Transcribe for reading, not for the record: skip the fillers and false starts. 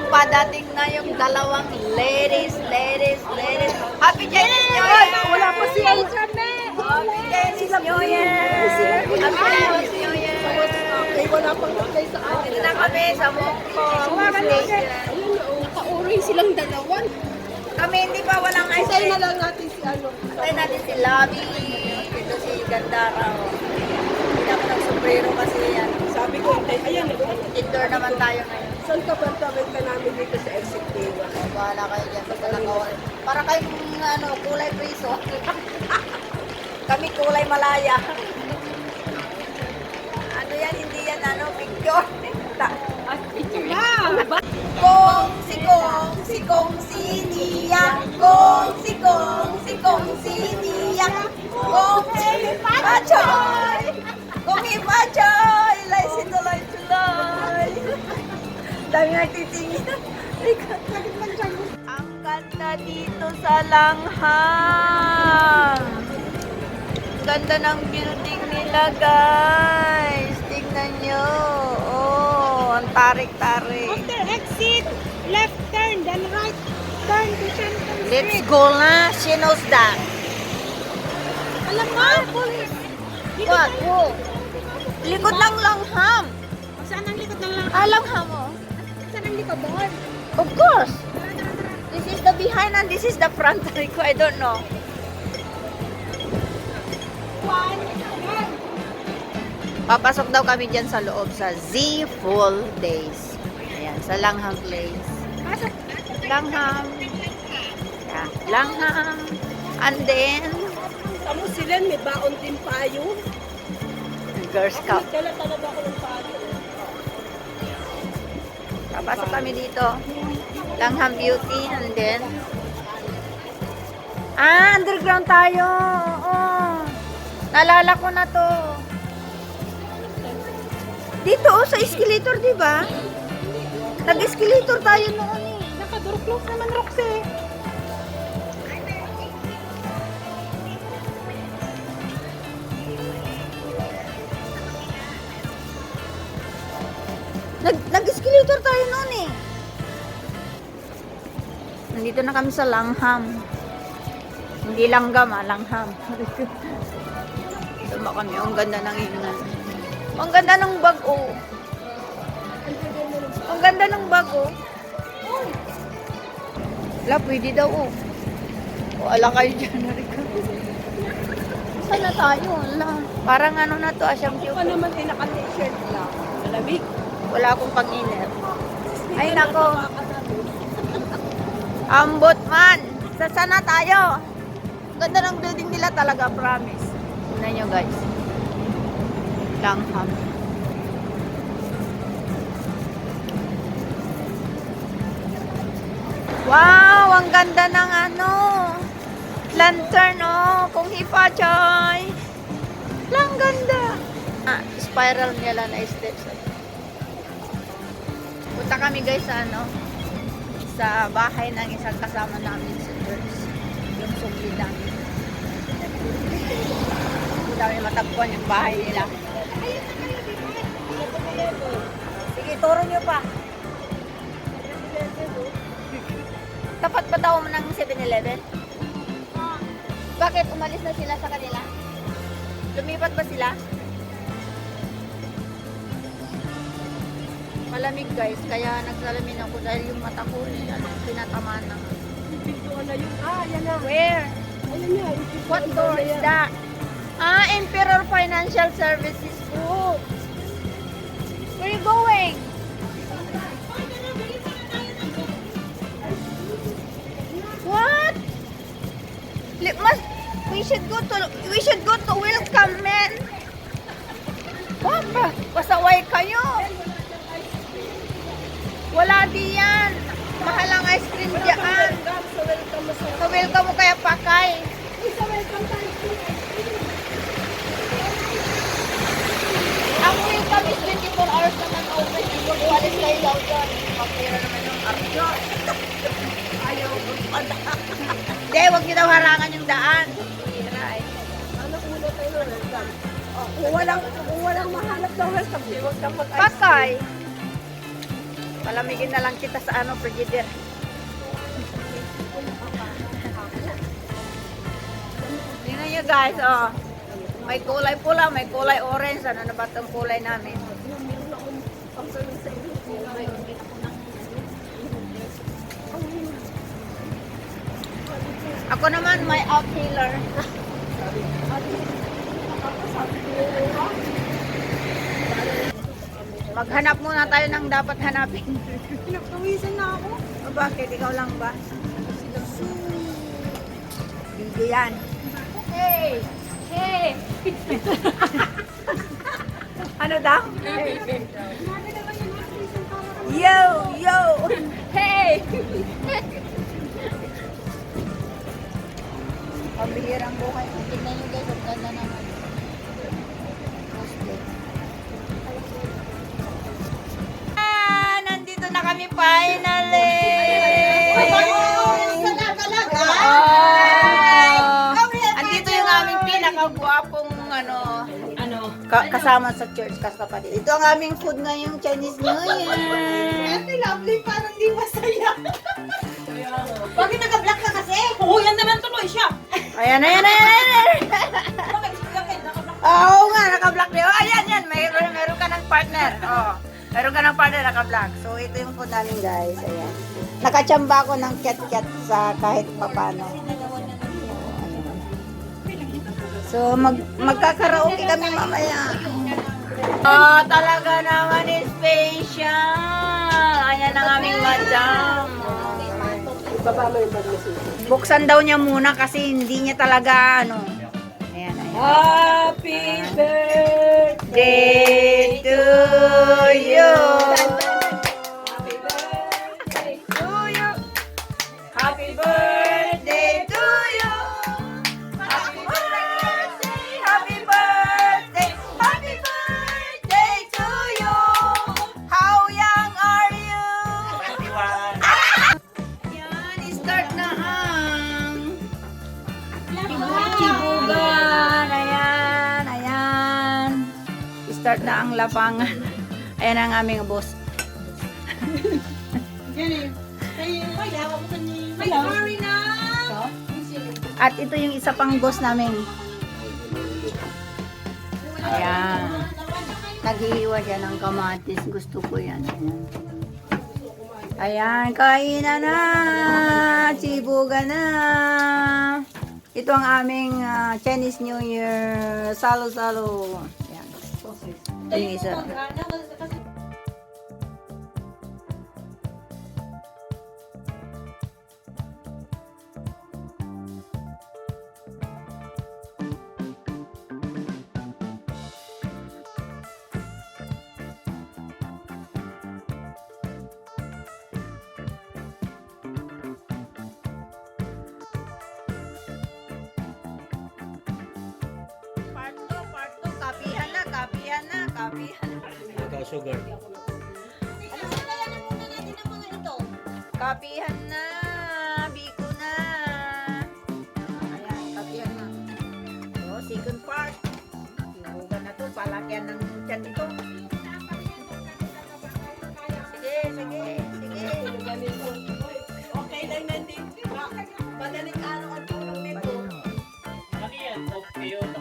padating na yung dalawang ladies. Happy Chinese New Year! Wala pa siya. Happy Chinese New Year! Happy Chinese New Year! Wala pang reply sa akin. Dito na kami sa Mongkong Station. Naka-orange silang dalawa. Kami hindi pa walang ice Isay na cream. lang natin si ano. Tayo natin si Labi. Ito si Gandara. Hindi ako nagsombrero kasi yan. Sabi ko, ayan, Indoor naman tayo ngayon. saan ka ba tawid ka namin dito sa exit Kaya? Bahala kayo dyan. Basta nakawal. Para kayong kulay priso. Kami kulay malaya. Ano yan? Hindi yan picture. Kong si Nia. Kong si Nia. Kong si Pachoy. Kong si Pachoy. Lay si tulay. Dami nagtitingin. Ang ganda dito sa Langhang. Ang ganda ng building nila, guys. Tingnan nyo. Oh, ang tarik-tarik. After exit, left turn, then right turn to Shanghai Street. Let's go na. She knows that. Alam mo, police. What? Oh. Likod ng Langham. Saan ang likod ng lang? Langham, oh. Saan ang likod doon? Of course. This is the behind and this is the front. I don't know. Papasok daw kami dyan sa loob sa Z Full Days. Ayan, sa Langham Place. Pasok. Langham. Yeah, Langham. And then, Tamo sila, may baon din payo. Girl Scout. Nagdala talaga ako ng payo. Papasok kami dito. Langham Beauty and then underground tayo. Oo. Naalala ko na to. Dito sa escalator, di ba? Nag-escalator tayo noon eh. Nakadurklok naman, Roxy. Nag-escalator tayo noon eh. Nandito na kami sa Langham. Hindi Langgam, Langham. Tama kami. Ang ganda ng inan. Ang ganda ng bag, oh. Ang ganda ng bag, oh. Wala, pwede daw, oh. O, ala kayo dyan, Narika. Saan na tayo? Ala. Parang ano na to, asyang Ako naman din naka-t-shirt lang. Malamig. wala akong pang-init. Ay, nako. Ambot man. Saan na tayo? Ganda ng building nila talaga, promise. Tignan nyo, guys. Langham. Wow, ang ganda ng lantern, oh. Kung hipa-choy. Lang ganda. Spiral nila na steps. Punta kami, guys, sa bahay ng isang kasama namin sa church. Yung sugli namin. Hindi namin matagpuan yung bahay nila. Sige, turo nyo pa. Tapat ba daw ng 7-Eleven? Bakit? Umalis na sila sa kanila? Lumipat ba sila? Malamig, guys, kaya nagsalamin ako dahil yung mata ko tinatamaan ng... Pintuan na yun. Yan na. Where? Ayan na. What door is that? Emperor Financial Services. Oh. Where are you going? What? We should go to welcome, man. What? Pasaway kayo. Wala diyan. Mahal ang ice cream diyan. Sa welcome mo kaya pakay. Ang welcome is 24 hours naman open. Kung walis kayo daw dyan. Magpira naman yung aryo. Ayaw ko pa na. Hindi, huwag niyo daw harangan yung daan. Pira eh. Ano ulo tayo na welcome? Kung walang mahanap daw welcome, huwag kang mag-ice. Pakay. Palamigin na lang kita sa ano, frigidaire. Tingnan nyo guys, oh. May kulay pula, may kulay orange. Ano na ba itong kulay namin? Ako naman may out healer. Maghanap muna tayo ng dapat hanapin. Pinapawisan na ako. O bakit? Ikaw lang ba? Video yan. Hey! Hey! Ano daw? Grabe naman yung actress para Yo! Yo! Hey! Pambihirang buhay. Tingnan nyo guys, ang ganda naman. Nandito na kami finally! Andito yung aming pinakagwapong kasama sa church, kapatid. Ito ang aming food ngayong Chinese New Year. Ate Lovely, parang di masaya. Bakit naka-black ka kasi? Oo, yan naman tuloy siya. Ayan. Oo nga, naka-black din. Oh, ayan, yan. Meron ka ng partner. Oh. Meron ka ng partner naka-black. So, ito yung food namin, guys. Ayan. Nakachamba ako ng cat-cat sa kahit papano. So, magkakaraoke kami mamaya. Oh, talaga naman special. Ayan ang aming madam. Buksan daw niya muna kasi hindi niya talaga Ayan. Happy Day to you. Happy birthday To you. Happy birthday to you. Happy birthday. Happy birthday. Happy birthday to you. How young are you? 21. Yan, start na ang Chibugan. Ayan. Start na ang lapangan. Ayan ang aming boss. Sorry na. At ito yung isa pang boss namin. Ayan. Naghihiwa siya ng kamatis. Gusto ko yan. Ayan, kainan na. Chibugan na. Ito ang aming Chinese New Year. Salo-salo. Ayan. Ito yung isa. Part 2. Kapihan na. Sugar. Kapihan na. Biko na. Ayan, kapihan na. So, second part. Ibugan na to. Palakyan ng tiyan ito. Sige. Okay lang nandito. Madaling araw ang tulog nito. Laki yan. Okay yun.